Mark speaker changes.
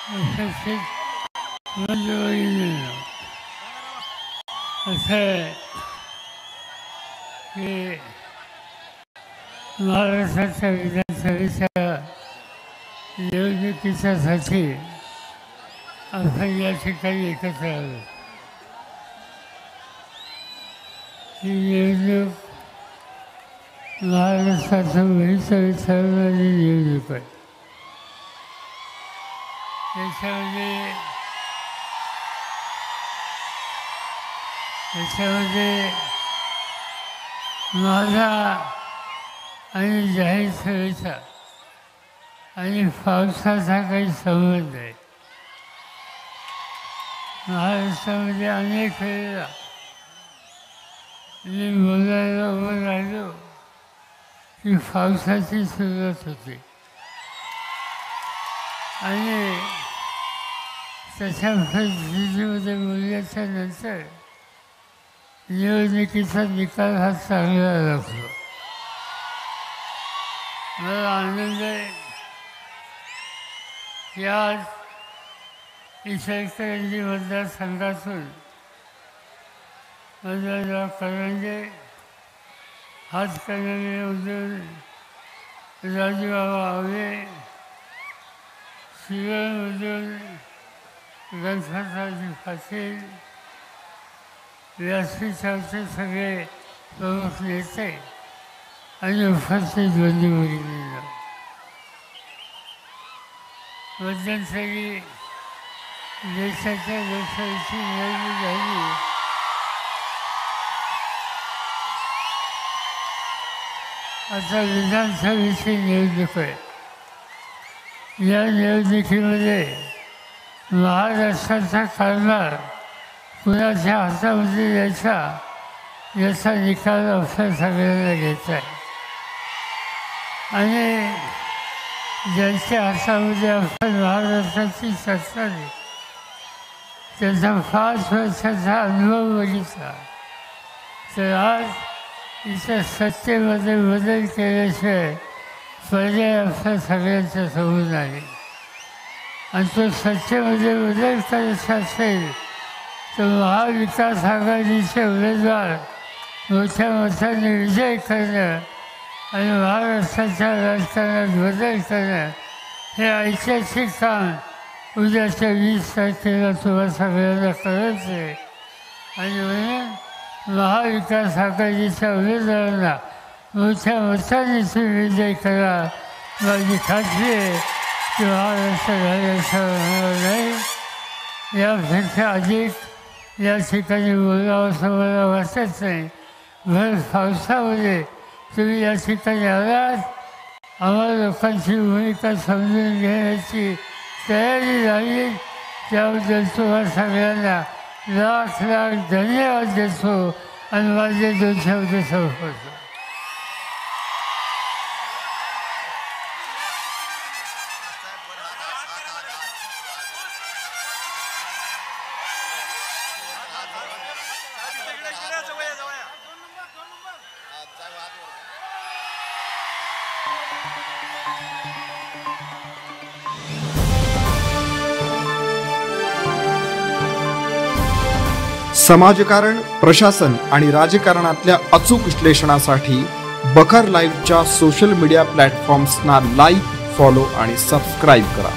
Speaker 1: उपस्थित मंडळींनो, असं आहे की महाराष्ट्राच्या विधानसभेच्या निवडणुकीसाठी आपण या ठिकाणी एकत्र आलो. ही निवडणूक महाराष्ट्राच्या भविष्यात ठरवणारी निवडणूक आहे. याच्यामध्ये माझा आणि जाहीर सभेचा आणि पावसाचा काही संबंध आहे. महाराष्ट्रामध्ये अनेक वेळेला मी बोलायला उभं राहिलो की पावसाची सुरुवात होती आणि तशा परिस्थितीमध्ये बोलल्याच्या नंतर निवडणुकीचा निकाल हा चांगला लागतो. मला आनंद आहे की आज इचलकरंजी मतदारसंघातून माझा करंजे, हातकणंगलेमधून राजूबाबा आवळे, शिवमधून गणपतरावजी पाटील, व्यासपीठावरचे सगळे प्रमुख नेते आणि उपस्थित बंधू-भगिनींनो, मध्यंतरी देशाच्या लोकसभेची निवडणूक झाली. आता विधानसभेची निवडणूक आहे. या निवडणुकीमध्ये महाराष्ट्राचा कारभार कुणाच्या हातामध्ये द्यायचा याचा निकाल आपल्या सगळ्यांना घ्यायचा आहे आणि ज्यांच्या हातामध्ये आपण महाराष्ट्राची सत्ता आहे त्याचा 5 वर्षाचा अनुभव बघितला तर आज इथं सत्तेमध्ये बदल केल्याशिवाय पर्याय आपल्या सगळ्यांच्या समोर आहे. आणि तो सत्तेमध्ये बदल करायचा असेल तर महाविकास आघाडीचे उमेदवार मोठ्या मताने विजय करणं आणि महाराष्ट्राच्या राजकारणात बदल करणं हे ऐतिहासिक काम उद्याच्या 20 तारखेला तुम्हाला सगळ्यांना करायचं आहे. आणि म्हणून महाविकास आघाडीच्या उमेदवारांना मोठ्या मताने तुम्ही विजय करा. माझी खात्री आहे की महाराष्ट्र झाल्याचं होणार नाही. यापेक्षा अधिक या ठिकाणी बोलावं असं मला वाटत नाही. भर पावसामध्ये तुम्ही या ठिकाणी आलात, आम्हाला लोकांची भूमिका समजून घेण्याची तयारी झाली त्याबद्दल तुम्हाला सगळ्यांना लाख लाख धन्यवाद देतो आणि माझे 2 शब्द संपवतो.
Speaker 2: समाजकारण, प्रशासन आणि राजकारणातल्या अचूक विश्लेषणासाठी बखर लाईव्हच्या सोशल मीडिया प्लॅटफॉर्म्सना लाईक, फॉलो आणि सबस्क्राईब करा.